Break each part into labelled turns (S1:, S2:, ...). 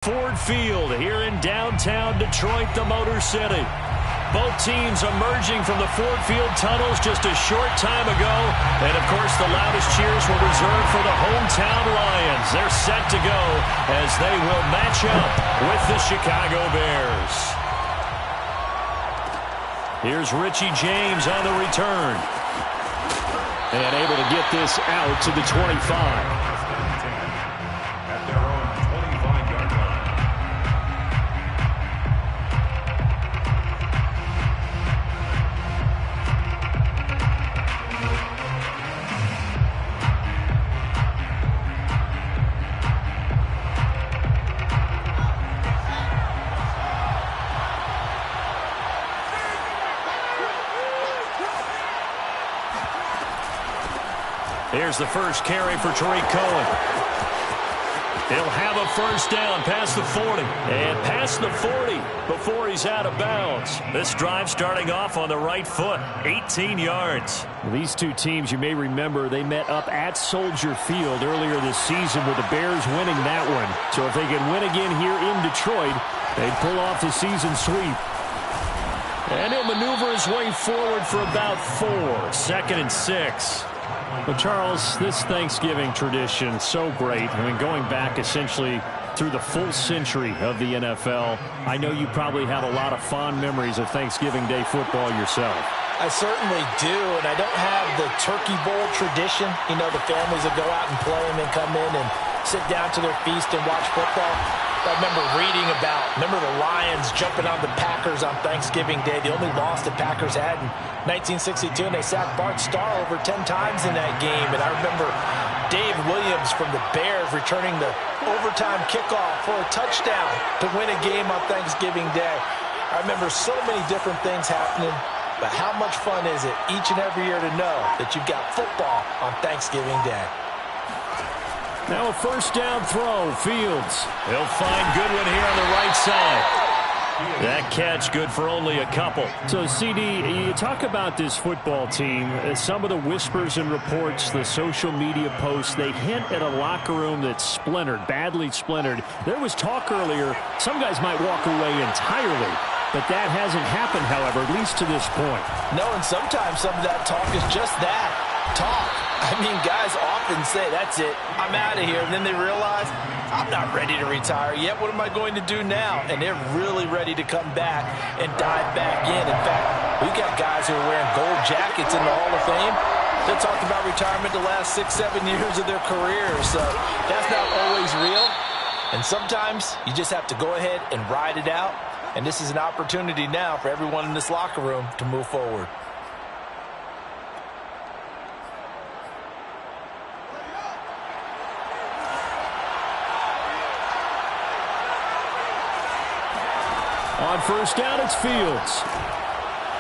S1: Ford Field here in downtown Detroit, the Motor City. Both teams emerging from the Ford Field tunnels just a short time ago. And, of course, the loudest cheers were reserved for the hometown Lions. They're set to go as they will match up with the Chicago Bears. Here's Richie James on the return. And able to get this out to the 25. Here's the first carry for Tariq Cohen. He'll have a first down past the 40. And past the 40 before he's out of bounds. This drive starting off on the right foot. 18 yards.
S2: These two teams, you may remember, they met up at Soldier Field earlier this season with the Bears winning that one. So if they can win again here in Detroit, they'd pull off the season sweep.
S1: And he'll maneuver his way forward for about 4. 2nd and 6.
S2: Well, Charles, this Thanksgiving tradition, so great. I mean, going back essentially through the full century of the NFL, I know you probably have a lot of fond memories of Thanksgiving Day football yourself.
S3: I certainly do, and I don't have the Turkey Bowl tradition. You know, the families that go out and play and then come in and sit down to their feast and watch football. I remember reading about, the Lions jumping on the Packers on Thanksgiving Day. The only loss the Packers had in 1962, and they sacked Bart Starr over 10 times in that game. And I remember Dave Williams from the Bears returning the overtime kickoff for a touchdown to win a game on Thanksgiving Day. I remember so many different things happening, but how much fun is it each and every year to know that you've got football on Thanksgiving Day?
S1: Now a first down throw, Fields. He'll find Goodwin here on the right side. That catch good for only a couple.
S2: So, CD, you talk about this football team, some of the whispers and reports, the social media posts, they hint at a locker room that's splintered, badly splintered. There was talk earlier, some guys might walk away entirely. But that hasn't happened, however, at least to this point.
S3: No, and sometimes some of that talk is just that, talk. I mean, guys often say, that's it, I'm out of here. And then they realize, I'm not ready to retire yet. What am I going to do now? And they're really ready to come back and dive back in. In fact, we've got guys who are wearing gold jackets in the Hall of Fame. They talked about retirement the last 6-7 years of their careers. So that's not always real. And sometimes you just have to go ahead and ride it out. And this is an opportunity now for everyone in this locker room to move forward.
S1: On first down, it's Fields.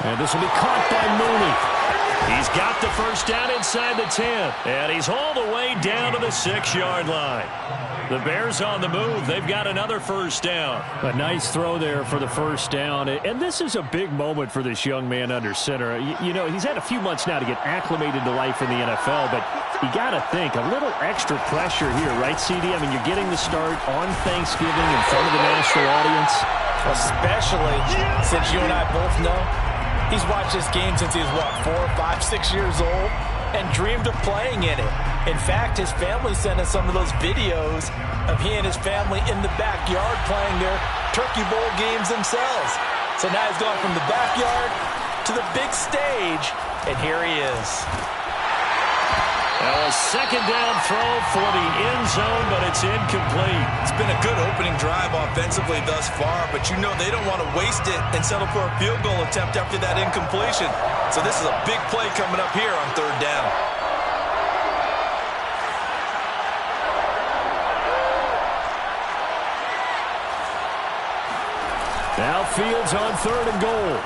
S1: And this will be caught by Mooney. He's got the first down inside the 10. And he's all the way down to the 6-yard line. The Bears on the move. They've got another first down.
S2: A nice throw there for the first down. And this is a big moment for this young man under center. You know, he's had a few months now to get acclimated to life in the NFL, but you got to think, a little extra pressure here, right, CD? I mean, you're getting the start on Thanksgiving in front of the national audience.
S3: Especially since you and I both know he's watched this game since he was, 4, 5, 6 years old and dreamed of playing in it. In fact, his family sent us some of those videos of he and his family in the backyard playing their Turkey Bowl games themselves. So now he's gone from the backyard to the big stage, and here he is.
S1: A second down throw for the end zone, but it's incomplete.
S4: It's been a good opening drive offensively thus far, but you know they don't want to waste it and settle for a field goal attempt after that incompletion. So this is a big play coming up here on third down.
S1: Now Fields on 3rd and goal.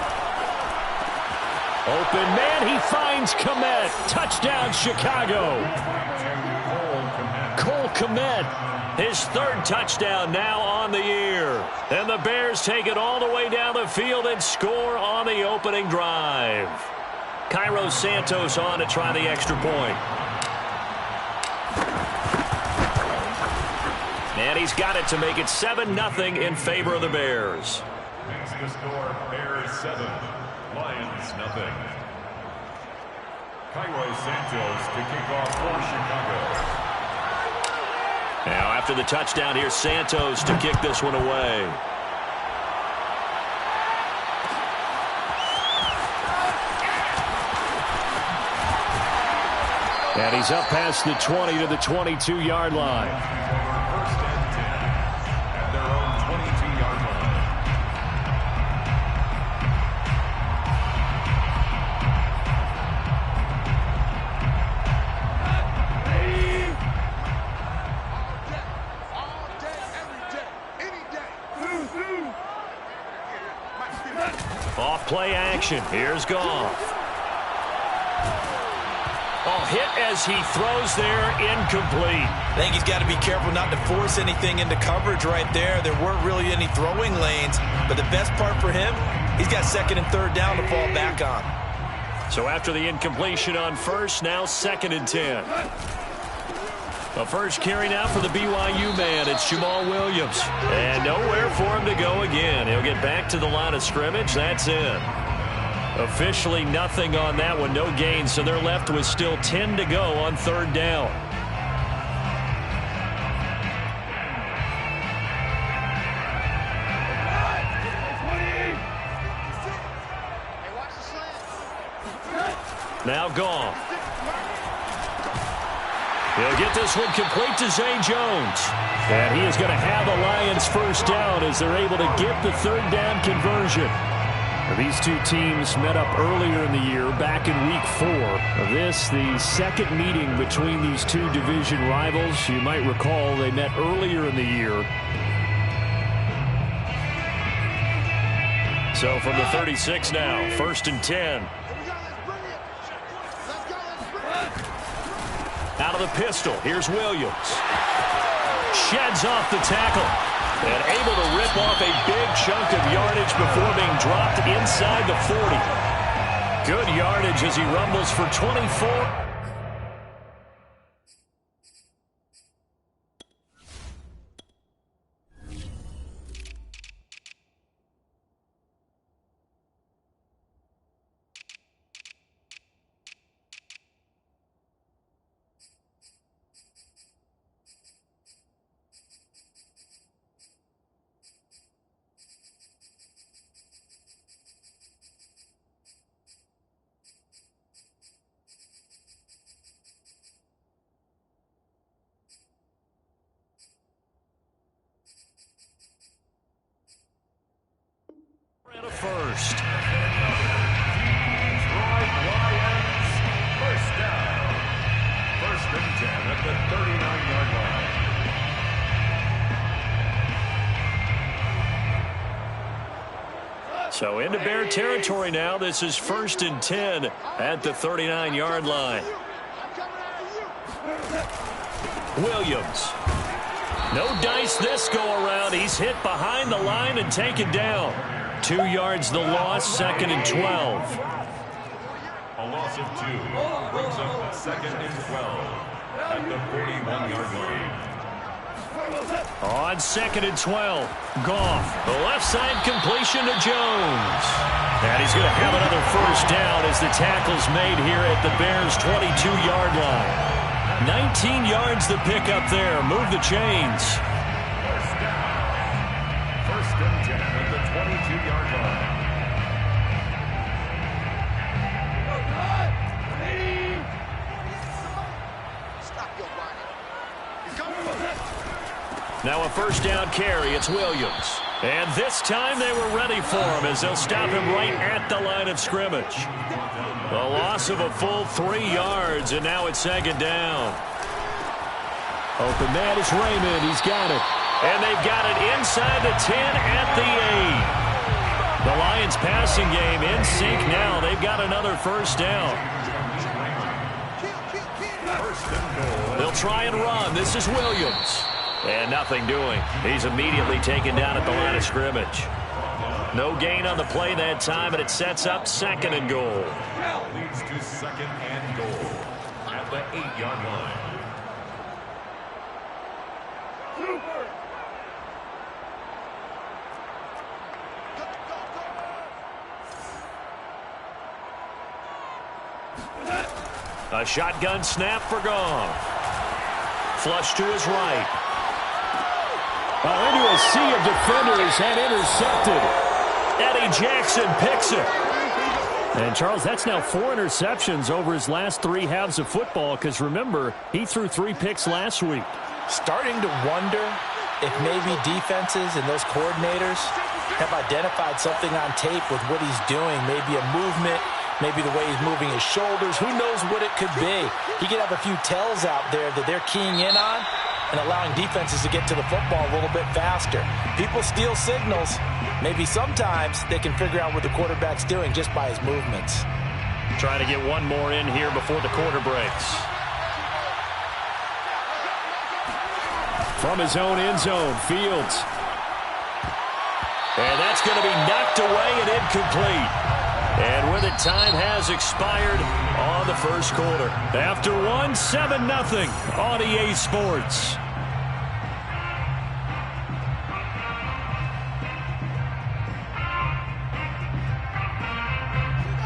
S1: Open man, he finds Kmet. Touchdown, Chicago. Cole Kmet, his 3rd touchdown now on the year. And the Bears take it all the way down the field and score on the opening drive. Cairo Santos on to try the extra point. And he's got it to make it 7-0 in favor of the Bears.
S5: Makes the score Bears 7, Lions 0. Cairo Santos to kick off for Chicago.
S1: Now after the touchdown, here's Santos to kick this one away. And he's up past the 20 to the 22-yard line.
S5: First and 10 at their own 22-yard line.
S6: All day, every day, any day.
S1: Off play action. Here's Goff. Oh, hit as he throws there, incomplete.
S4: I think he's got to be careful not to force anything into coverage right there. There weren't really any throwing lanes, but the best part for him, he's got second and third down to fall back on.
S1: So after the incompletion on first, now 2nd and 10. The first carry now for the BYU man. It's Jamal Williams. And nowhere for him to go again. He'll get back to the line of scrimmage. That's it. Officially nothing on that one. No gain. So they're left with still 10 to go on 3rd down. Now Goff. He'll get this one complete to Zay Jones. And he is going to have the Lions first down as they're able to get the 3rd down conversion. These two teams met up earlier in the year, back in Week 4. This, the second meeting between these two division rivals. You might recall they met earlier in the year. So from the 36 now, 1st and 10. Out of the pistol, here's Williams. Sheds off the tackle. And able to rip off a big chunk of yardage before being dropped inside the 40. Good yardage as he rumbles for 24. And a first.
S5: Drive Lions. First down. 1st and 10 at the 39-yard line.
S1: So into Bear territory now. This is 1st and 10 at the 39-yard line. Williams. No dice this go around. He's hit behind the line and taken down. 2 yards the loss, 2nd and 12.
S5: A loss of 2 brings up 2nd and 12 at the 41-yard line.
S1: On 2nd and 12, Goff. The left side completion to Jones. And he's going to have another first down as the tackle's made here at the Bears' 22-yard line. 19 yards to pick up there. Move the chains.
S5: First down. 1st and 10 at the 22-yard line.
S1: Now a first down carry. It's Williams. And this time they were ready for him as they'll stop him right at the line of scrimmage. A loss of a full 3 yards, and now it's 2nd down. Open man is Raymond. He's got it. And they've got it inside the 10 at the 8. The Lions passing game in sync now. They've got another first down. They'll try and run. This is Williams. And nothing doing. He's immediately taken down at the line of scrimmage. No gain on the play that time, and it sets up 2nd and goal.
S5: Now leads to 2nd and goal at the 8-yard line.
S1: A shotgun snap for Goff. Flush to his right.
S2: Into a sea of defenders and intercepted.
S1: Eddie Jackson picks it.
S2: And, Charles, that's now 4 interceptions over his last 3 halves of football because, remember, he threw 3 picks last week.
S3: Starting to wonder if maybe defenses and those coordinators have identified something on tape with what he's doing. Maybe a movement, maybe the way he's moving his shoulders. Who knows what it could be? He could have a few tells out there that they're keying in on and allowing defenses to get to the football a little bit faster. People steal signals. Maybe sometimes they can figure out what the quarterback's doing just by his movements.
S1: Trying to get one more in here before the quarter breaks.
S2: From his own end zone, Fields.
S1: And that's going to be knocked away and incomplete. And with it, time has expired on the first quarter. After one, 7-0 on EA Sports.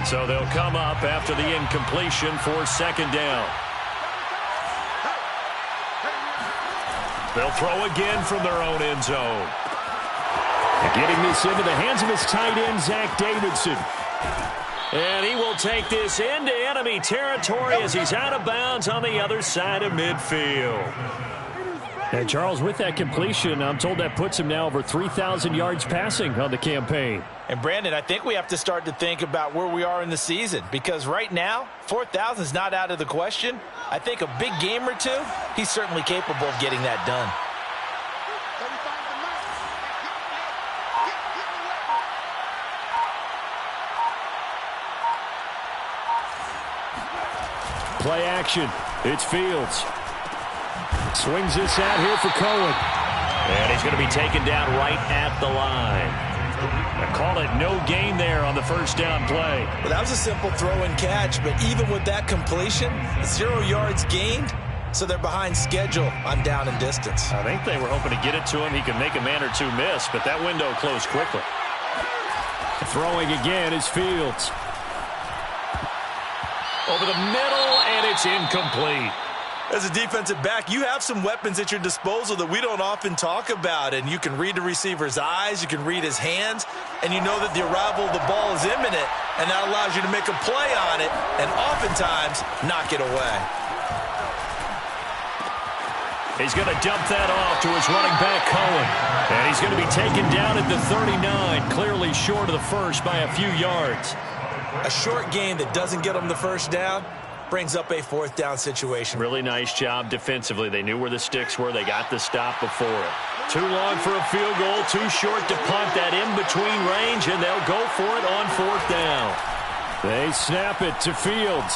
S1: So they'll come up after the incompletion for second down. They'll throw again from their own end zone.
S2: Getting this into the hands of his tight end, Zach Davidson.
S1: And he will take this into enemy territory as he's out of bounds on the other side of midfield.
S2: And, Charles, with that completion, I'm told that puts him now over 3,000 yards passing on the campaign.
S3: And, Brandon, I think we have to start to think about where we are in the season because right now, 4,000 is not out of the question. I think a big game or two, he's certainly capable of getting that done.
S2: Play action. It's Fields. Swings this out here for Cohen.
S1: And he's going to be taken down right at the line. I call it no gain there on the first down play.
S4: Well, that was a simple throw and catch, but even with that completion, 0 yards gained, so they're behind schedule on down and distance.
S1: I think they were hoping to get it to him. He could make a man or two miss, but that window closed quickly.
S2: Throwing again is Fields.
S1: Over the middle, and it's incomplete.
S4: As a defensive back, you have some weapons at your disposal that we don't often talk about, and you can read the receiver's eyes, you can read his hands, and you know that the arrival of the ball is imminent, and that allows you to make a play on it and oftentimes knock it away.
S1: He's going to dump that off to his running back, Cohen. And he's going to be taken down at the 39, clearly short of the first by a few yards.
S4: A short gain that doesn't get them the first down brings up a fourth down situation.
S1: Really nice job defensively. They knew where the sticks were. They got the stop before it. Too long for a field goal, too short to punt that in-between range, and they'll go for it on fourth down.
S2: They snap it to Fields.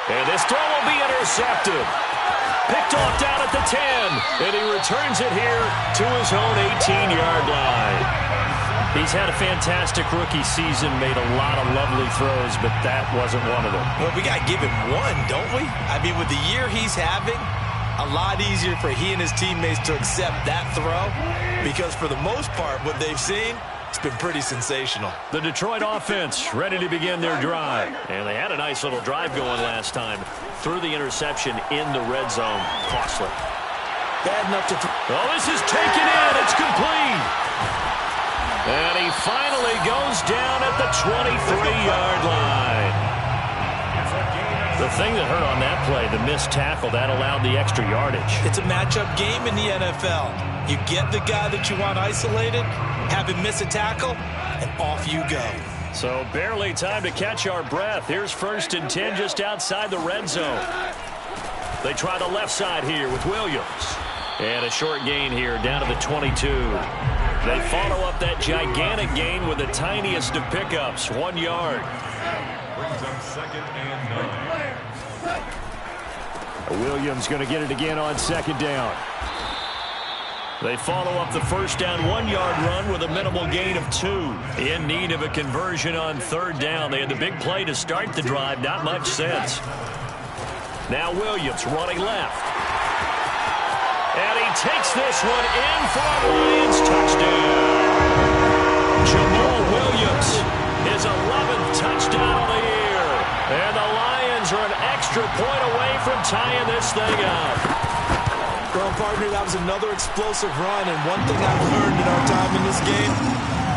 S1: And this throw will be intercepted. Picked off down at the 10, and he returns it here to his own 18-yard line. He's had a fantastic rookie season, made a lot of lovely throws, but that wasn't one of them.
S4: Well, we got to give him one, don't we? I mean, with the year he's having, a lot easier for he and his teammates to accept that throw because for the most part, what they've seen, it's been pretty sensational.
S1: The Detroit offense ready to begin their drive. And they had a nice little drive going last time. Threw the interception in the red zone. Costly.
S4: Bad enough to
S1: oh, this is taken in. It's complete. And he finally goes down at the 23-yard line. The thing that hurt on that play, the missed tackle, that allowed the extra yardage.
S4: It's a matchup game in the NFL. You get the guy that you want isolated, have him miss a tackle, and off you go.
S1: So barely time to catch our breath. Here's 1st and 10 just outside the red zone. They try the left side here with Williams. And a short gain here down to the 22. They follow up that gigantic gain with the tiniest of pickups, 1 yard.
S5: Brings up 2nd and 9.
S2: Williams going to get it again on 2nd down.
S1: They follow up the first down 1-yard run with a minimal gain of 2. In need of a conversion on 3rd down. They had the big play to start the drive. Not much sense. Now Williams running left. And he takes this one in for a Lions touchdown. Jamal Williams, his 11th touchdown of the year. And the Lions from tying this thing up.
S4: Well, partner, that was another explosive run, and one thing I've learned in our time in this game,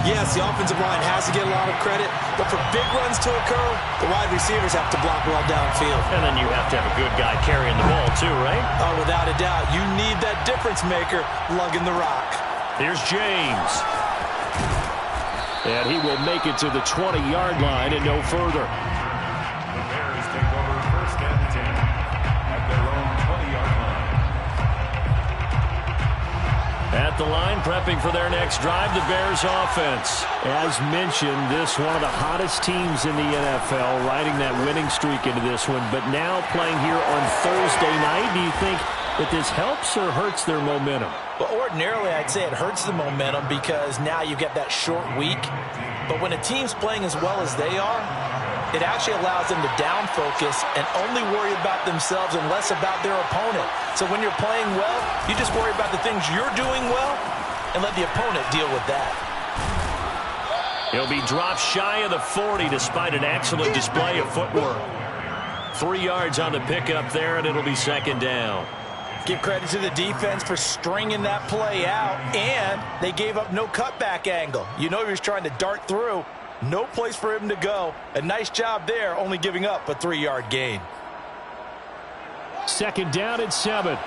S4: yes, the offensive line has to get a lot of credit, but for big runs to occur, the wide receivers have to block well downfield.
S1: And then you have to have a good guy carrying the ball too, right?
S4: Oh, without a doubt. You need that difference maker lugging the rock.
S1: Here's James. And he will make it to the 20-yard line and no further.
S5: The Bears take over 1st and 10 at their own 20-yard line.
S1: At the line, prepping for their next drive, the Bears offense. As mentioned, this one of the hottest teams in the NFL, riding that winning streak into this one, but now playing here on Thursday night. Do you think that this helps or hurts their momentum?
S3: Well, ordinarily, I'd say it hurts the momentum because now you get that short week. But when a team's playing as well as they are, it actually allows them to down focus and only worry about themselves and less about their opponent. So when you're playing well, you just worry about the things you're doing well and let the opponent deal with that.
S1: He'll be dropped shy of the 40 despite an excellent display of footwork. 3 yards on the pickup there, and it'll be 2nd down.
S3: Give credit to the defense for stringing that play out, and they gave up no cutback angle. You know he was trying to dart through. No place for him to go. A nice job there, only giving up a 3-yard gain.
S2: 2nd down and 7.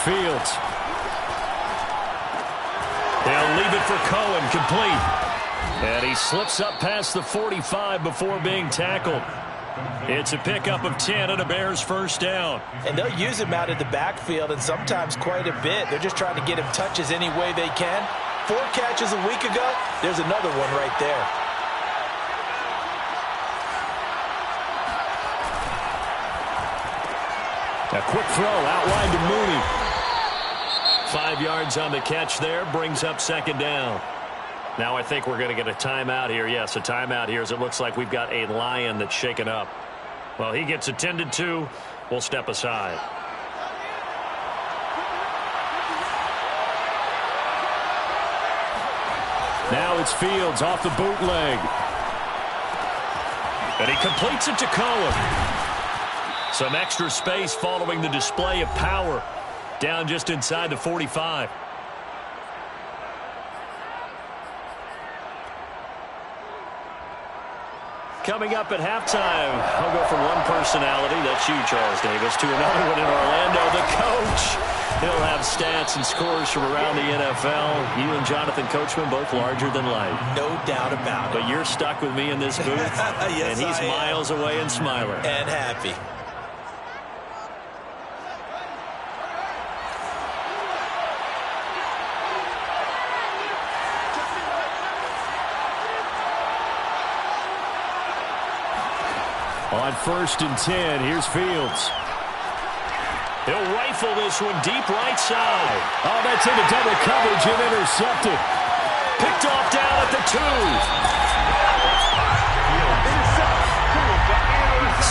S2: Fields.
S1: They'll leave it for Cohen, complete. And he slips up past the 45 before being tackled. It's a pickup of 10 and a Bears 1st down.
S3: And they'll use him out of the backfield, and sometimes quite a bit. They're just trying to get him touches any way they can. 4 catches a week ago. There's another one right there.
S1: A quick throw out wide to Mooney. 5 yards on the catch there, brings up 2nd down. Now I think we're going to get a timeout here. Yes, a timeout here as it looks like we've got a Lion that's shaken up. Well, he gets attended to. We'll step aside.
S2: Now it's Fields off the bootleg.
S1: And he completes it to Cohen. Some extra space following the display of power. Down just inside the 45. Coming up at halftime, I'll go from one personality, that's you, Charles Davis, to another one in Orlando, the coach. He'll have stats and scores from around the NFL. You and Jonathan Coachman, both larger than life.
S3: No doubt about it.
S1: But you're stuck with me in this booth,
S4: Yes,
S1: and he's miles away and smiling.
S3: And happy.
S2: On 1st and 10, here's Fields.
S1: He'll rifle this one deep right side.
S2: Oh, that's into double coverage and intercepted.
S1: Picked off down at the 2.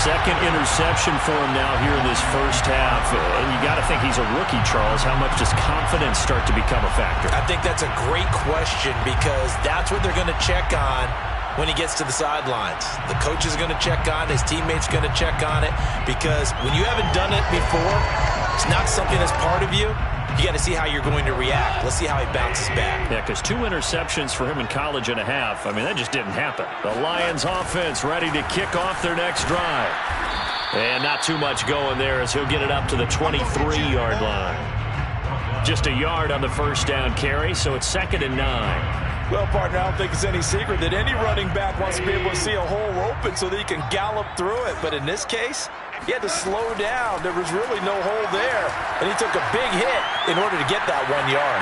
S1: Second interception for him now here in this 1st half. And you got to think he's a rookie, Charles. How much does confidence start to become a factor?
S3: I think that's a great question because that's what they're going to check on when he gets to the sidelines. The coach is going to check on, his teammates going to check on it, because when you haven't done it before, it's not something that's part of you. You got to see how you're going to react. Let's see how he bounces back.
S1: Yeah, because 2 interceptions for him in college and a half. I mean, that just didn't happen. The Lions offense ready to kick off their next drive. And not too much going there as he'll get it up to the 23-yard line. Just a yard on the 1st down carry, so it's 2nd and 9.
S3: Well, partner, I don't think it's any secret that any running back wants to be able to see a hole open so that he can gallop through it. But in this case, he had to slow down. There was really no hole there. And he took a big hit in order to get that 1 yard.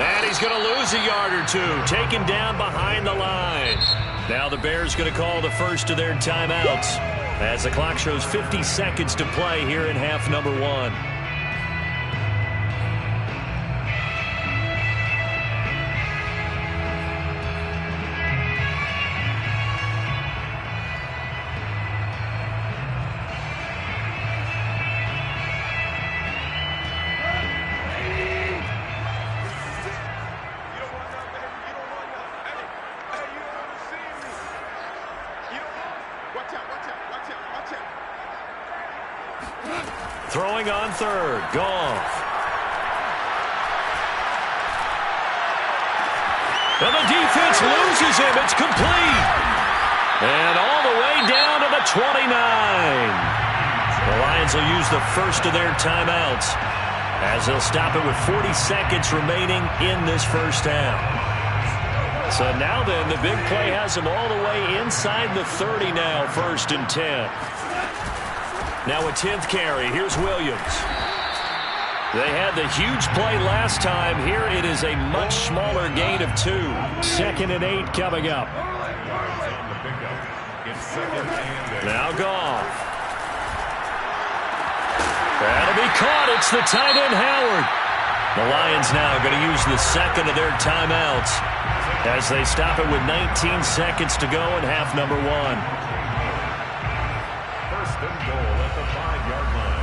S1: And he's going to lose a yard or 2. Taken down behind the line. Now the Bears going to call the first of their timeouts as the clock shows 50 seconds to play here in half number 1. Throwing on third, Goff. And the defense loses him. It's complete. And all the way down to the 29. The Lions will use the first of their timeouts as they'll stop it with 40 seconds remaining in this first half. So now then, the big play has them all the way inside the 30 now, 1st and 10. Now a 10th carry. Here's Williams. They had the huge play last time. Here it is a much smaller gain of 2.
S2: 2nd and 8 coming up.
S1: Now Goff. That'll be caught. It's the tight end, Howard. The Lions now going to use the second of their timeouts as they stop it with 19 seconds to go in half number 1.
S5: 1st and goal at the 5-yard line.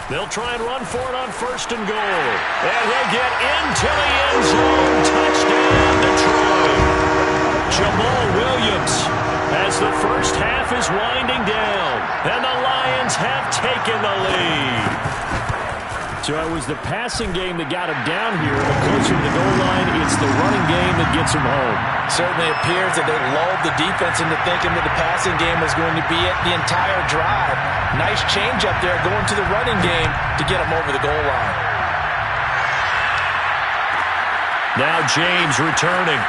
S1: They'll try and run for it on 1st and goal. And he'll get into the end zone. Touchdown, Detroit. Jamal Williams as the first half is winding down. And the Lions have taken the lead.
S2: So it was the passing game that got him down here, but closer to the goal line, it's the running game that gets him home.
S3: Certainly appears that they lulled the defense into thinking that the passing game was going to be it the entire drive. Nice change up there going to the running game to get him over the goal line.
S1: Now James returning.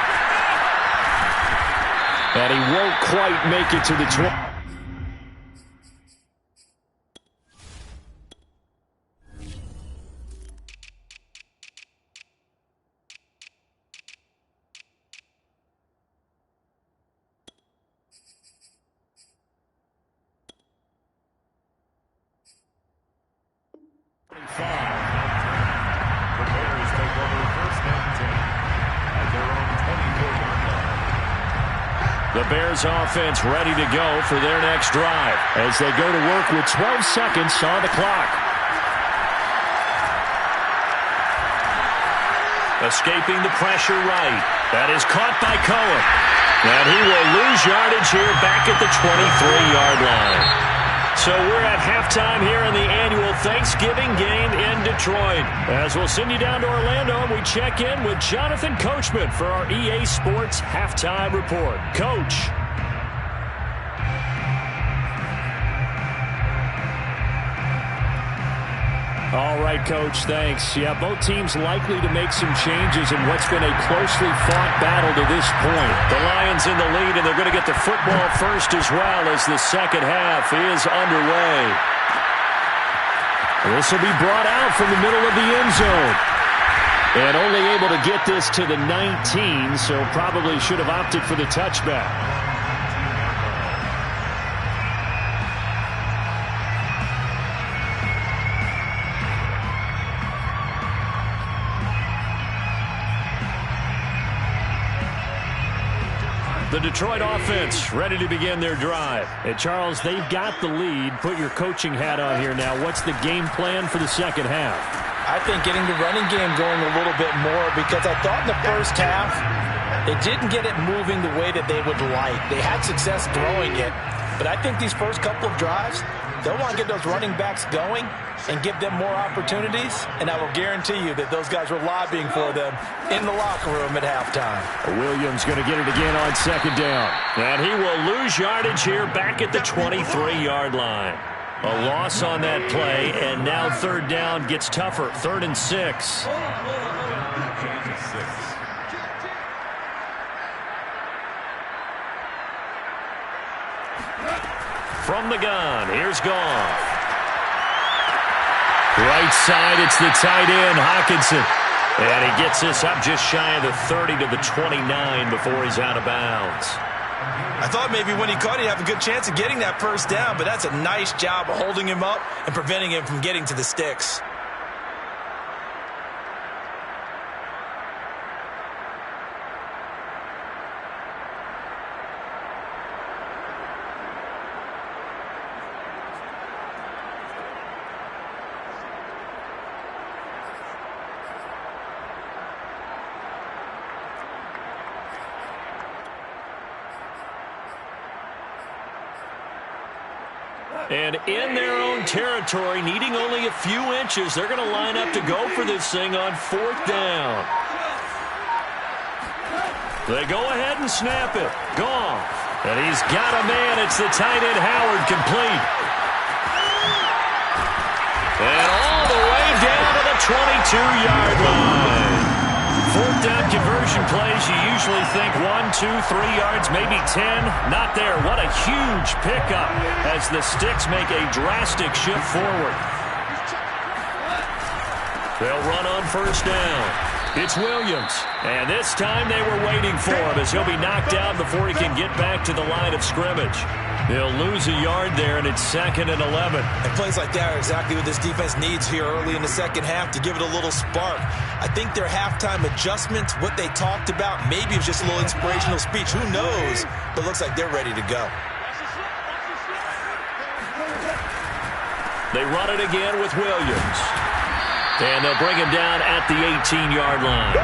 S2: And he won't quite make it to the 20.
S1: The Bears offense ready to go for their next drive
S2: as they go to work with 12 seconds on the clock.
S1: Escaping the pressure right. That is caught by Cohen. And he will lose yardage here back at the 23-yard line. So we're at halftime here in the annual Thanksgiving game in Detroit. As we'll send you down to Orlando, and we check in with Jonathan Coachman for our EA Sports Halftime Report. Coach.
S2: All right, Coach, thanks. Yeah, both teams likely to make some changes in what's been a closely fought battle to this point.
S1: The Lions in the lead, and they're going to get the football first as well as the second half is underway.
S2: This will be brought out from the middle of the end zone. And only able to get this to the 19, so probably should have opted for the touchback.
S1: The Detroit offense ready to begin their drive.
S2: And Charles, they've got the lead. Put your coaching hat on here now. What's the game plan for the second half?
S3: I think getting the running game going a little bit more, because I thought in the first half they didn't get it moving the way that they would like. They had success throwing it, but I think these first couple of drives, they'll want to get those running backs going and give them more opportunities, and I will guarantee you that those guys were lobbying for them in the locker room at halftime.
S2: Williams going to get it again on second down.
S1: And he will lose yardage here back at the 23-yard line. A loss on that play, and now third down gets tougher. 3rd and 6. From the gun, here's Goff. Right side, it's the tight end, Hockenson. And he gets this up just shy of the 30 to the 29 before he's out of bounds.
S4: I thought maybe when he caught, he'd have a good chance of getting that first down, but that's a nice job of holding him up and preventing him from getting to the sticks.
S1: And in their own territory, needing only a few inches, they're going to line up to go for this thing on 4th down. They go ahead and snap it. Goff. And he's got a man. It's the tight end Howard, complete. And all the way down to the 22-yard line. 4th down conversion plays, you usually think 1, 2, 3 yards, maybe 10. Not there. What a huge pickup as the Sticks make a drastic shift forward. They'll run on 1st down. It's Williams. And this time they were waiting for him as he'll be knocked down before he can get back to the line of scrimmage. They'll lose a yard there, and it's 2nd and 11.
S4: And plays like that are exactly what this defense needs here early in the second half to give it a little spark. I think their halftime adjustment, what they talked about, maybe it was just a little inspirational speech. Who knows? But it looks like they're ready to go.
S1: They run it again with Williams. And they'll bring him down at the 18-yard line.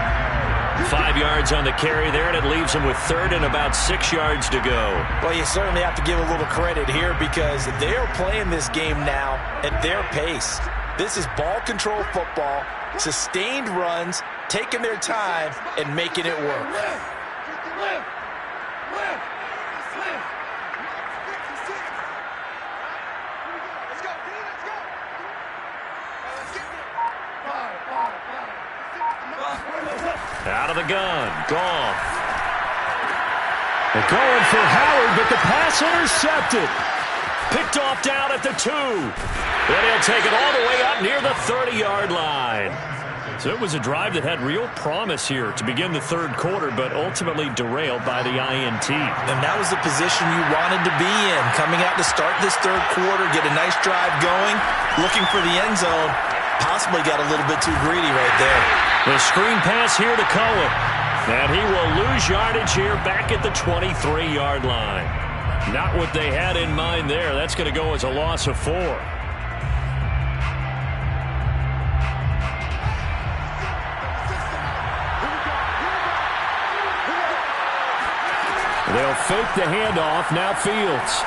S1: 5 yards on the carry there, and it leaves him with 3rd and about 6 yards to go.
S3: Well, you certainly have to give a little credit here because they are playing this game now at their pace. This is ball control football, sustained runs, taking their time, and making it work.
S1: Out of the gun, Goff. They're going for Howard, but the pass intercepted. Picked off down at the 2. Then he'll take it all the way up near the 30-yard line. So it was a drive that had real promise here to begin the 3rd quarter, but ultimately derailed by the INT.
S4: And that was the position you wanted to be in. Coming out to start this 3rd quarter, get a nice drive going, looking for the end zone. Possibly got a little bit too greedy right there.
S1: The screen pass here to Cohen. And he will lose yardage here back at the 23-yard line. Not what they had in mind there. That's going to go as a loss of 4. They'll fake the handoff. Now Fields.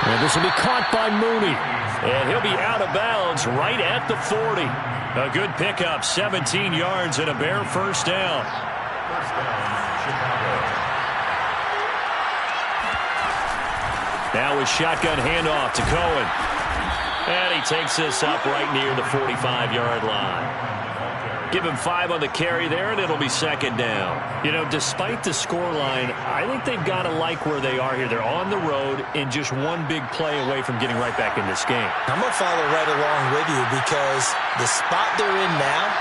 S1: And this will be caught by Mooney. And he'll be out of bounds right at the 40. A good pickup, 17 yards and a bare 1st down. Now a shotgun handoff to Cohen. And he takes this up right near the 45-yard line. Give him 5 on the carry there, and it'll be 2nd down. You know, despite the scoreline, I think they've got to like where they are here. They're on the road and just one big play away from getting right back in this game.
S4: I'm going to follow right along with you because the spot they're in now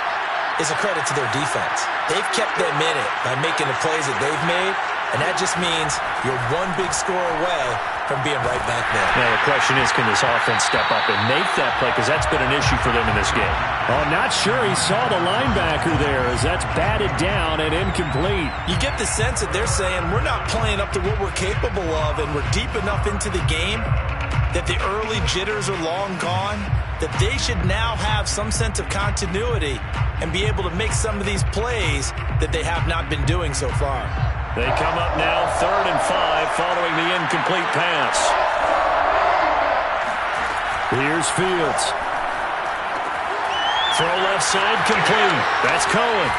S4: is a credit to their defense. They've kept them in it by making the plays that they've made, and that just means you're one big score away from being right back there.
S1: Now the question is, can this offense step up and make that play? Because that's been an issue for them in this game. Oh, not sure he saw the linebacker there as that's batted down and incomplete.
S4: You get the sense that they're saying we're not playing up to what we're capable of, and we're deep enough into the game that the early jitters are long gone, that they should now have some sense of continuity and be able to make some of these plays that they have not been doing so far.
S1: They come up now 3rd and 5 following the incomplete pass. Here's Fields. Throw left side complete. That's Cohen.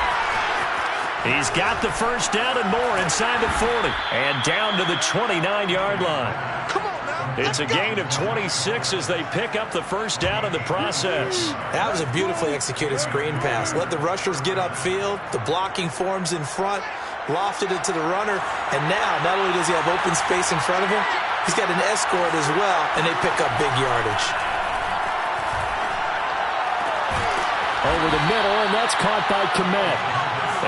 S1: He's got the 1st down and more inside the 40. And down to the 29-yard line.
S6: Come on now.
S1: It's a gain of 26 as they pick up the 1st down in the process.
S4: That was a beautifully executed screen pass. Let the rushers get upfield. The blocking forms in front. Lofted it to the runner, and now not only does he have open space in front of him, he's got an escort as well, and they pick up big yardage.
S2: Over the middle, and that's caught by Kmet.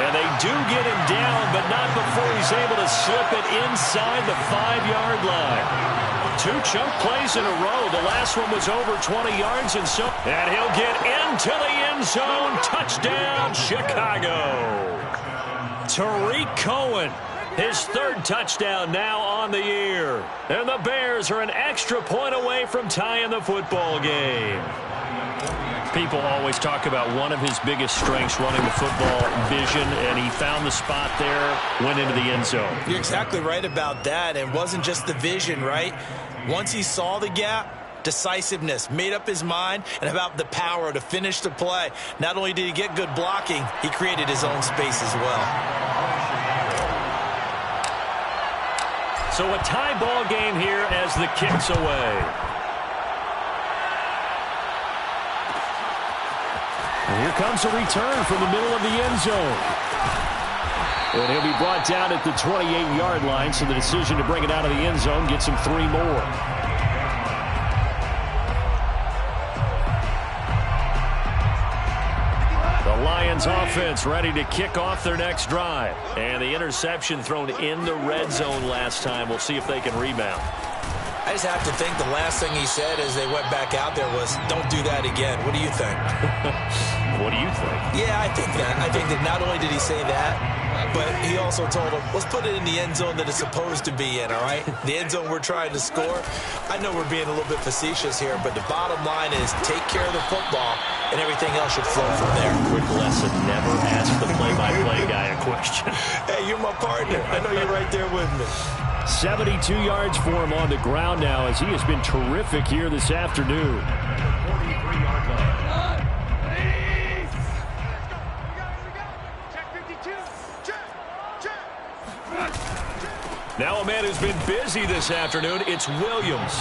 S1: And they do get him down, but not before he's able to slip it inside the 5-yard line. 2 chunk plays in a row. The last one was over 20 yards, and he'll get into the end zone. Touchdown, Chicago. Tariq Cohen His third touchdown now on the year. And the Bears are an extra point away from tying the football game.
S2: People always talk about one of his biggest strengths running the football, vision, and he found the spot there, went into the end zone.
S4: You're exactly right about that. And it wasn't just the vision, right? Once he saw the gap, decisiveness, made up his mind, and about the power to finish the play. Not only did he get good blocking, he created his own space as well.
S1: So a tie ball game here as the kick's away.
S2: And here comes a return from the middle of the end zone. And he'll be brought down at the 28-yard line, so the decision to bring it out of the end zone gets him 3 more. The Lions offense ready to kick off their next drive.
S1: And the interception thrown in the red zone last time. We'll see if they can rebound.
S4: I just have to think the last thing he said as they went back out there was, don't do that again. What do you think?
S2: What do you think?
S4: Yeah, I think that. I think that not only did he say that, but he also told him, let's put it in the end zone that it's supposed to be in, all right? The end zone we're trying to score. I know we're being a little bit facetious here, but the bottom line is take care of the football, and everything else should flow from there.
S1: Quick lesson, never ask the play-by-play guy a question.
S4: Hey, you're my partner. I know you're right there with me.
S2: 72 yards for him on the ground now as he has been terrific here this afternoon.
S1: Now a man who's been busy this afternoon, it's Williams.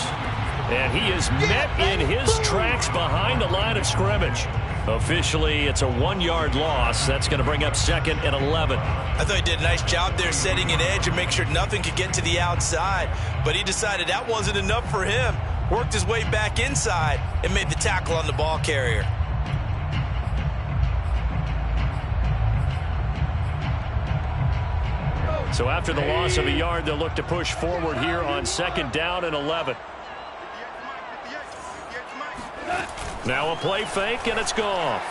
S1: And he is met in his tracks behind the line of scrimmage. Officially, it's a 1-yard loss. That's going to bring up 2nd and 11.
S4: I thought he did a nice job there setting an edge and make sure nothing could get to the outside. But he decided that wasn't enough for him. Worked his way back inside and made the tackle on the ball carrier.
S1: So after the loss of a yard, they'll look to push forward here on 2nd down and 11. Now a play fake, and it's Goff.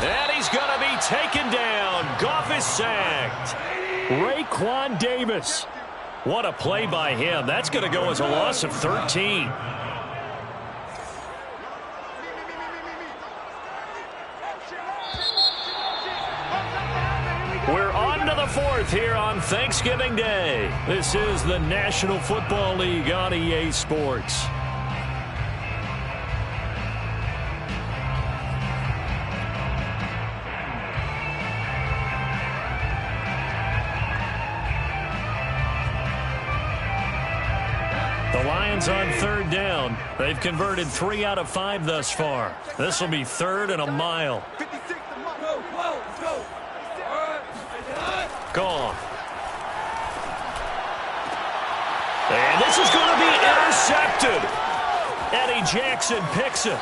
S1: And he's going to be taken down. Goff is sacked.
S2: Raekwon Davis.
S1: What a play by him. That's going to go as a loss of 13. We're on to the 4th here on Thanksgiving Day. This is the National Football League on EA Sports. The Lions on 3rd down. They've converted 3 out of 5 thus far. This will be 3rd and a mile. Gone. And this is going to be intercepted. Eddie Jackson picks it.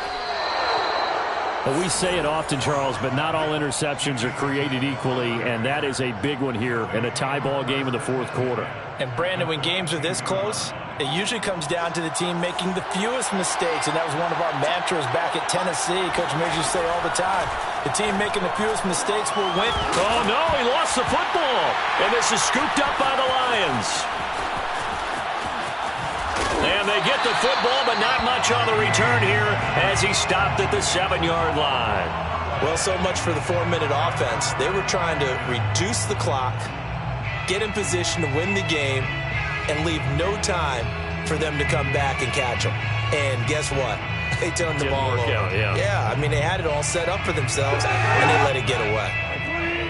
S2: Well, we say it often, Charles, but not all interceptions are created equally, and that is a big one here in a tie ball game in the 4th quarter.
S3: And, Brandon, when games are this close, it usually comes down to the team making the fewest mistakes, and that was one of our mantras back at Tennessee. Coach Mears used to say all the time, the team making the fewest mistakes will win.
S1: Oh, no, he lost the football. And this is scooped up by the Lions. And they get the football, but not much on the return here as he stopped at the 7-yard line.
S4: Well, so much for the 4-minute offense. They were trying to reduce the clock, get in position to win the game, and leave no time for them to come back and catch them. And guess what? They turned the ball over. Yeah, I mean, they had it all set up for themselves, and they let it get away.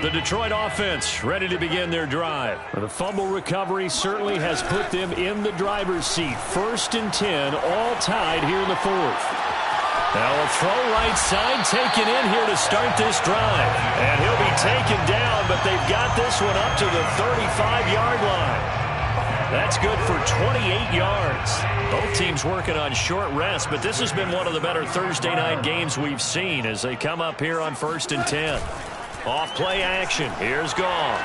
S1: The Detroit offense ready to begin their drive.
S2: The fumble recovery certainly has put them in the driver's seat. 1st and 10, all tied here in the 4th.
S1: Now a throw right side taken in here to start this drive. And he'll be taken down, but they've got this one up to the 35-yard line. That's good for 28 yards. Both teams working on short rest, but this has been one of the better Thursday night games we've seen as they come up here on 1st and 10. Off play action. Here's Goff.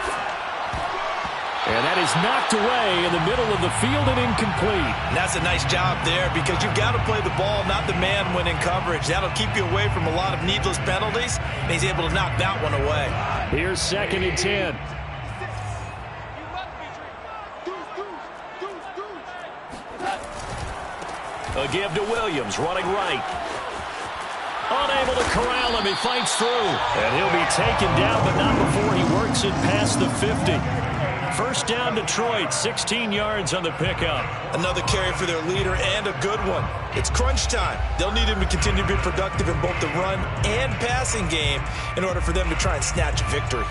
S2: And that is knocked away in the middle of the field and incomplete.
S4: And that's a nice job there because you've got to play the ball, not the man when in coverage. That'll keep you away from a lot of needless penalties, and he's able to knock that one away.
S2: Here's 2nd and 10.
S1: A give to Williams, running right. Unable to corral him, he fights through. And he'll be taken down, but not before he works it past the 50. First down, Detroit, 16 yards on the pickup.
S4: Another carry for their leader and a good one. It's crunch time. They'll need him to continue to be productive in both the run and passing game in order for them to try and snatch a victory.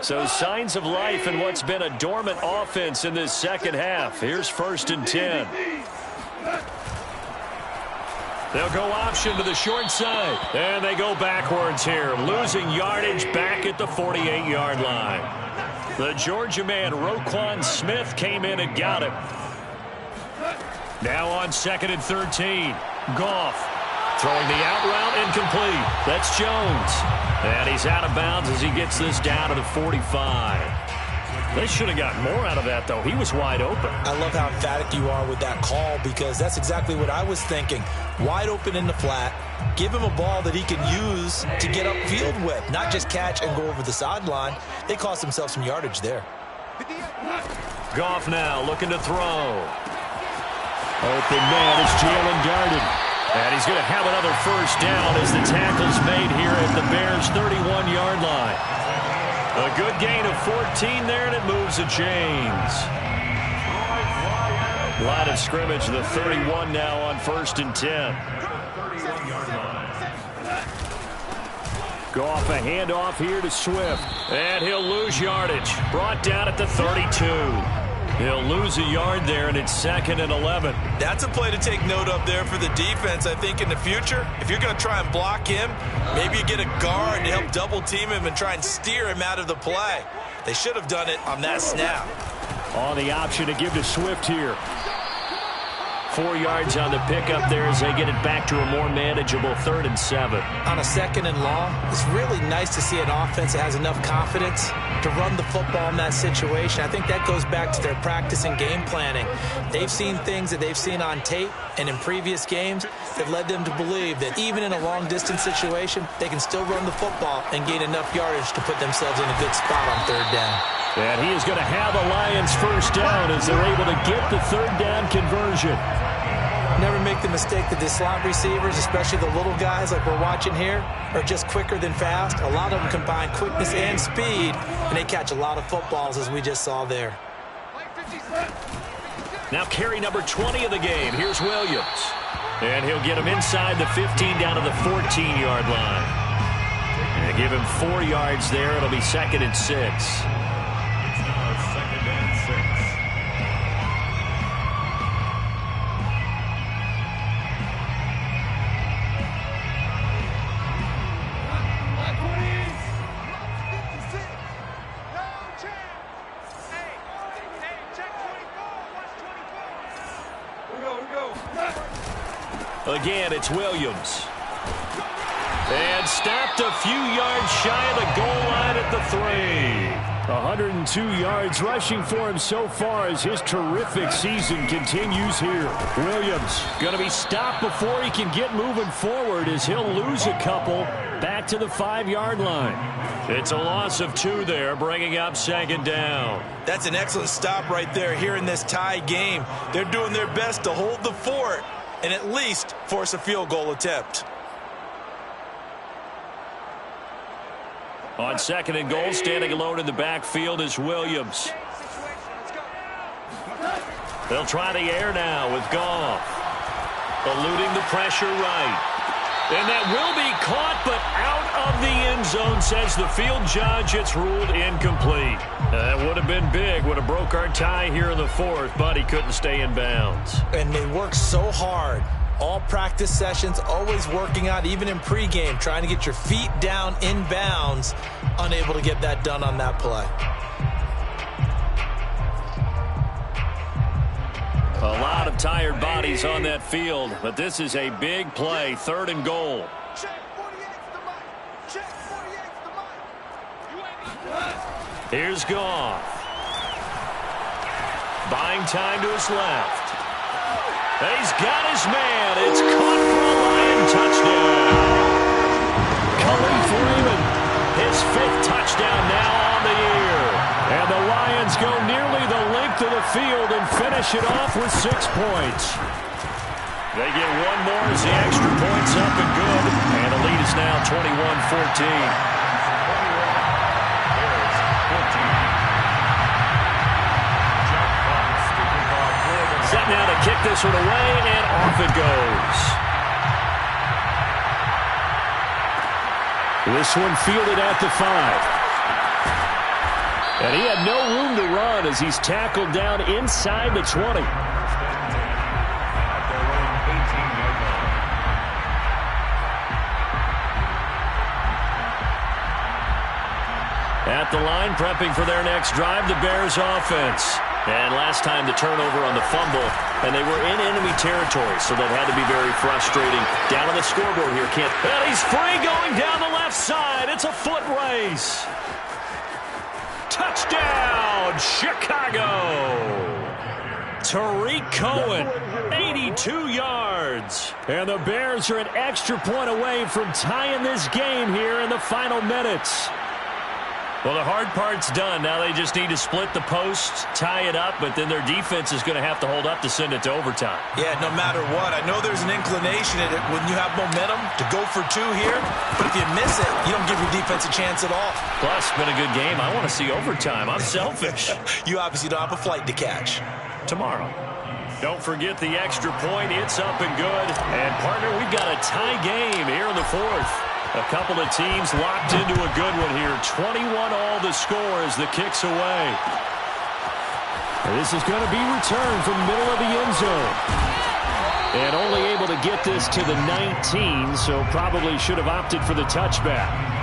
S1: So signs of life in what's been a dormant offense in this second half. Here's 1st and 10. They'll go option to the short side. And they go backwards here, losing yardage back at the 48-yard line. The Georgia man, Roquan Smith, came in and got him. Now on 2nd and 13. Goff throwing the out route, incomplete. That's Jones. And he's out of bounds as he gets this down to the 45. They should have gotten more out of that, though. He was wide open.
S3: I love how emphatic you are with that call, because that's exactly what I was thinking. Wide open in the flat. Give him a ball that he can use to get upfield with, not just catch and go over the sideline. They cost themselves some yardage there.
S1: Goff now looking to throw. Open man, it's Jalen Darden. And he's going to have another first down as the tackle's made here at the Bears' 31-yard line. A good gain of 14 there, and it moves the chains. Line of scrimmage, the 31 now on 1st and 10. Go off a handoff here to Swift. And he'll lose yardage. Brought down at the 32. He'll lose a yard there, and it's 2nd and 11.
S4: That's a play to take note of there for the defense, I think, in the future. If you're going to try and block him, maybe you get a guard to help double-team him and try and steer him out of the play. They should have done it on that snap.
S1: On the option to give to Swift here. 4 yards on the pickup there as they get it back to a more manageable 3rd and 7.
S3: On a 2nd and long, it's really nice to see an offense that has enough confidence to run the football in that situation. I think that goes back to their practice and game planning. They've seen things that they've seen on tape and in previous games that led them to believe that even in a long-distance situation, they can still run the football and gain enough yardage to put themselves in a good spot on 3rd down.
S1: And he is going to have a Lions first down as they're able to get the 3rd down conversion.
S3: Never make the mistake that the slot receivers, especially the little guys like we're watching here, are just quicker than fast. A lot of them combine quickness and speed, and they catch a lot of footballs, as we just saw there.
S1: Now carry number 20 of the game. Here's Williams. And he'll get him inside the 15 down to the 14-yard line. And give him 4 yards there. It'll be 2nd and 6. Again, it's Williams. And stopped a few yards shy of the goal line at the 3. 102 yards rushing for him so far as his terrific season continues here. Williams going to be stopped before he can get moving forward as he'll lose a couple back to the 5-yard line. It's a loss of 2 there, bringing up 2nd down.
S4: That's an excellent stop right there here in this tie game. They're doing their best to hold the fort and at least force a field goal attempt.
S1: On 2nd and goal, standing alone in the backfield is Williams. They'll try the air now with Goff. Eluding the pressure right. And that will be caught, but out of the end zone, says the field judge. It's ruled incomplete. That would have been big. Would have broke our tie here in the 4th, but he couldn't stay in bounds.
S3: And they work so hard. All practice sessions, always working out, even in pregame, trying to get your feet down in bounds, unable to get that done on that play.
S1: A lot of tired bodies on that field, but this is a big play, 3rd and goal. Here's Goff. Buying time to his left. He's got his man. It's caught for a Lion touchdown.
S2: the field and finish it off with 6 points.
S1: They get one more as the extra point's up and good. And the lead is now 21-14. Set now to kick this one away, and off it goes.
S2: This one fielded at the 5. And he had no room to run as he's tackled down inside the 20.
S1: At the line, prepping for their next drive, the Bears offense. And last time the turnover on the fumble, and they were in enemy territory, so that had to be very frustrating. Down on the scoreboard here, Kent. And he's free going down the left side. It's a foot race. Touchdown, Chicago. Tariq Cohen, 82 yards.
S2: And the Bears are an extra point away from tying this game here in the final minutes.
S1: Well, the hard part's done. Now they just need to split the post, tie it up, but then their defense is going to have to hold up to send it to overtime.
S4: Yeah, no matter what. I know there's an inclination in it when you have momentum to go for 2 here, but if you miss it, you don't give your defense a chance at all.
S1: Plus, it's been a good game. I want to see overtime. I'm selfish.
S4: You obviously don't have a flight to catch.
S1: Tomorrow. Don't forget the extra point. It's up and good. And, partner, we've got a tie game here in the 4th. A couple of teams locked into a good one here. 21-all the score as the kick's away.
S2: This is going to be returned from the middle of the end zone. And only able to get this to the 19, so probably should have opted for the touchback.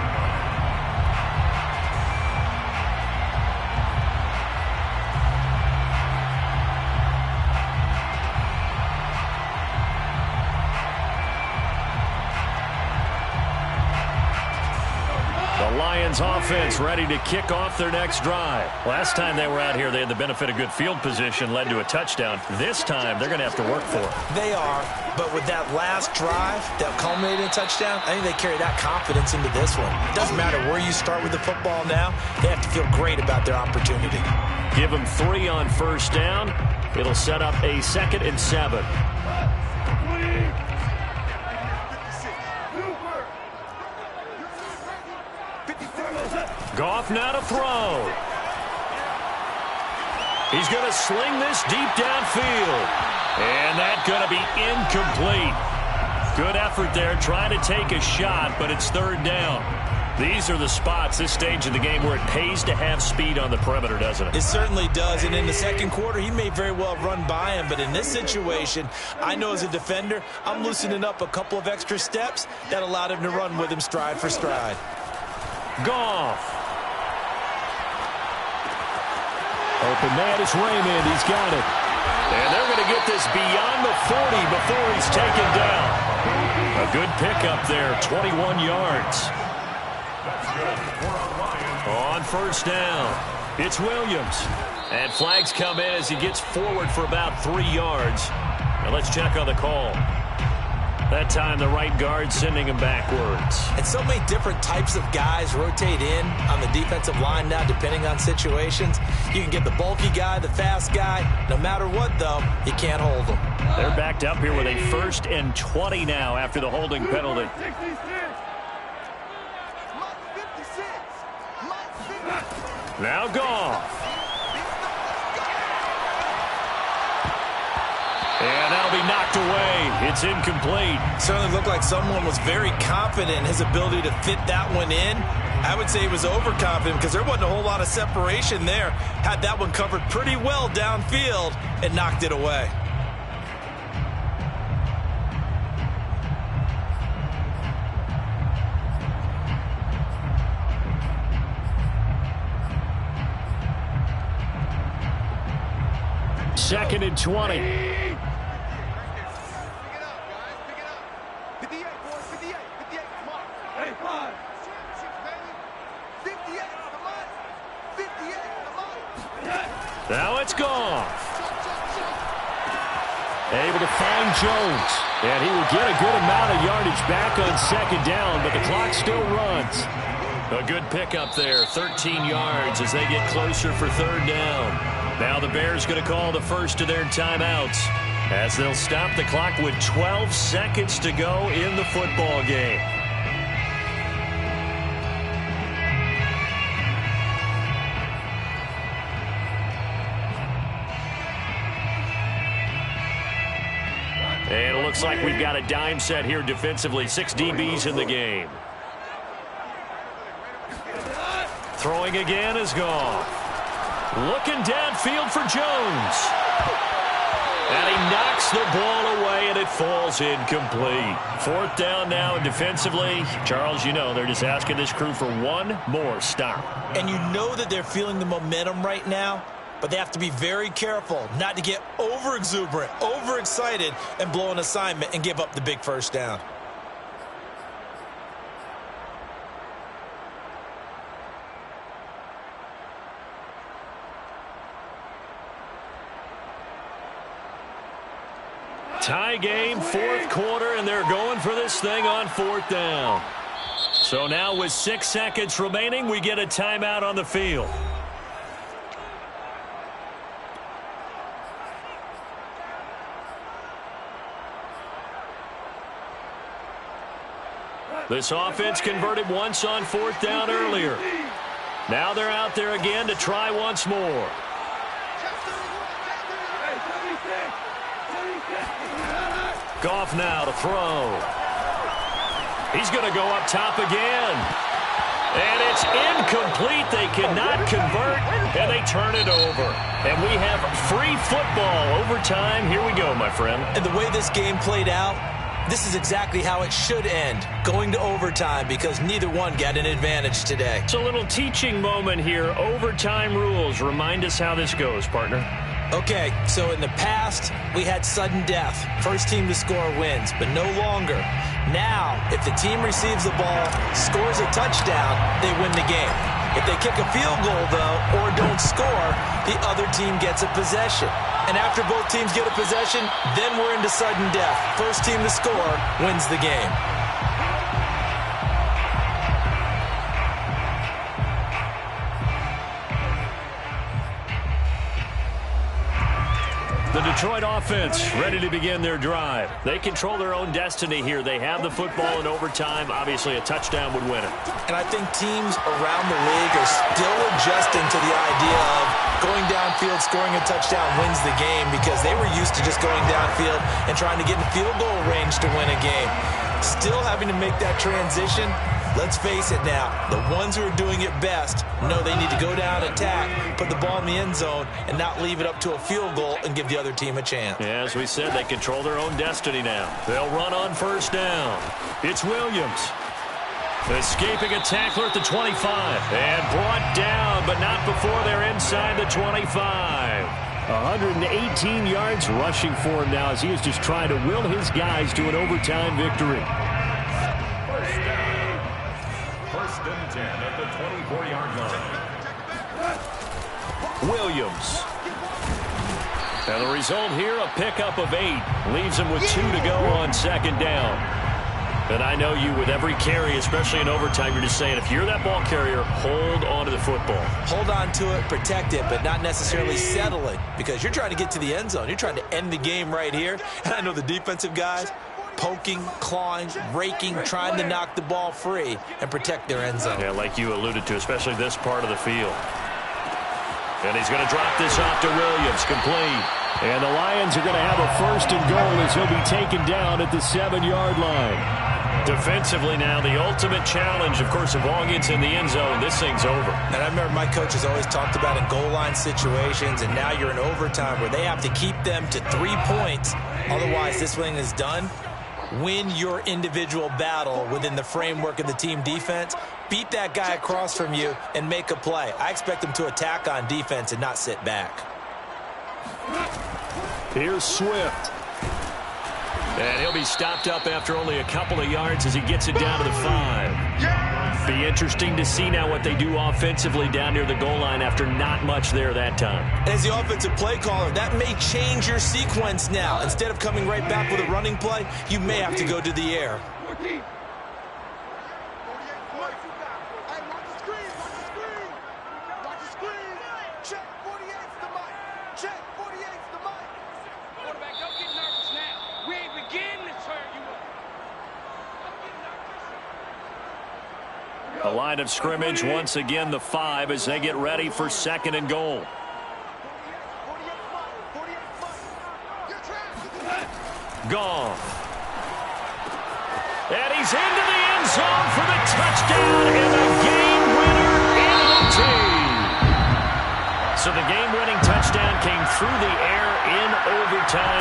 S2: Offense ready to kick off their next drive.
S1: Last time they were out here, they had the benefit of good field position, led to a touchdown. This time, they're going to have to work for it.
S4: They are, but with that last drive that culminated in a touchdown, I think they carry that confidence into this one. It doesn't matter where you start with the football now. They have to feel great about their opportunity.
S1: Give them 3 on first down. It'll set up a 2nd and 7. Goff now to throw. He's going to sling this deep downfield. And that's going to be incomplete. Good effort there, trying to take a shot, but it's 3rd down. These are the spots, this stage of the game, where it pays to have speed on the perimeter, doesn't it?
S4: It certainly does, and in the second quarter, he may very well run by him, but in this situation, I know as a defender, I'm loosening up a couple of extra steps that allowed him to run with him stride for stride.
S1: Goff.
S2: Open man is Raymond. He's got it.
S1: And they're going to get this beyond the 40 before he's taken down. A good pickup there, 21 yards. On first down, it's Williams. And flags come in as he gets forward for about 3 yards. Now let's check on the call. That time the right guard sending him backwards.
S4: And so many different types of guys rotate in on the defensive line now depending on situations. You can get the bulky guy, the fast guy. No matter what, though, you can't hold them.
S1: They're backed up here with a 1st and 20 now after the holding penalty. Now Goff. And that'll be knocked away. It's incomplete.
S4: Certainly looked like someone was very confident in his ability to fit that one in. I would say he was overconfident because there wasn't a whole lot of separation there. Had that one covered pretty well downfield and knocked it away.
S2: Second and 20.
S1: Now it's Goff.
S2: Able to find Jones. And he will get a good amount of yardage back on 2nd down, but the clock still runs.
S1: A good pickup there, 13 yards as they get closer for third down. Now the Bears going to call the first of their timeouts as they'll stop the clock with 12 seconds to go in the football game. And it looks like we've got a dime set here defensively. 6 DBs in the game. Throwing again is gone. Looking downfield for Jones. And he knocks the ball away, and it falls incomplete. Fourth down now, and defensively, Charles, you know, they're just asking this crew for one more stop.
S3: And you know that they're feeling the momentum right now, but they have to be very careful not to get over-exuberant, overexcited, and blow an assignment and give up the big first down.
S1: Tie game, fourth quarter, and they're going for this thing on fourth down. So now with 6 seconds remaining, we get a timeout on the field. This offense converted once on fourth down earlier. Now they're out there again to try once more. Goff now to throw. He's going to go up top again. And it's incomplete. They cannot convert, and they turn it over. And we have free football overtime. Here we go, my friend.
S3: And the way this game played out, this is exactly how it should end, going to overtime, because neither one got an advantage today.
S1: It's a little teaching moment here. Overtime rules. Remind us how this goes, partner.
S3: Okay, so in the past, we had sudden death. First team to score wins, but no longer. Now, if the team receives the ball, scores a touchdown, they win the game. If they kick a field goal, though, or don't score, the other team gets a possession. And after both teams get a possession, then we're into sudden death. First team to score wins the game.
S1: The Detroit offense ready to begin their drive. They control their own destiny here. They have the football in overtime. Obviously, a touchdown would win it.
S3: And I think teams around the league are still adjusting to the idea of going downfield, scoring a touchdown wins the game, because they were used to just going downfield and trying to get in field goal range to win a game. Still having to make that transition. Let's face it now, the ones who are doing it best know they need to go down, attack, put the ball in the end zone, and not leave it up to a field goal and give the other team a chance.
S1: Yeah, as we said, they control their own destiny now. They'll run on first down. It's Williams. Escaping a tackler at the 25. And brought down, but not before they're inside the 25.
S2: 118 yards rushing for him now as he is just trying to will his guys to an overtime victory.
S5: First and 10 at the 24-yard line.
S1: Williams. And the result here, a pickup of 8. Leaves him with 2 to go on second down. And I know you, with every carry, especially in overtime, you're just saying, if you're that ball carrier, hold on to the football.
S3: Hold on to it, protect it, but not necessarily settle it, because you're trying to get to the end zone. You're trying to end the game right here. And I know the defensive guys, poking, clawing, raking, trying to knock the ball free and protect their end zone.
S1: Yeah, like you alluded to, especially this part of the field. And he's going to drop this off to Williams, complete.
S2: And the Lions are going to have a first and goal as he'll be taken down at the 7-yard line.
S1: Defensively now, the ultimate challenge. Of course, if ball gets in the end zone, this thing's over.
S3: And I remember my coaches always talked about in goal line situations, and now you're in overtime where they have to keep them to 3 points. Otherwise, this thing is done. Win your individual battle within the framework of the team defense. Beat that guy across from you and make a play. I expect them to attack on defense and not sit back.
S2: Here's Swift.
S1: And he'll be stopped up after only a couple of yards as he gets it down to the 5. Be interesting to see now what they do offensively down near the goal line after not much there that time.
S3: As the offensive play caller, that may change your sequence now. Instead of coming right back with a running play, you may have to go to the air.
S6: 14. 48 points.
S1: A line of scrimmage, once again the 5 as they get ready for 2nd and goal. Gone. And he's into the end zone for the touchdown and the game winner in OT. So the game-winning touchdown came through the air in overtime.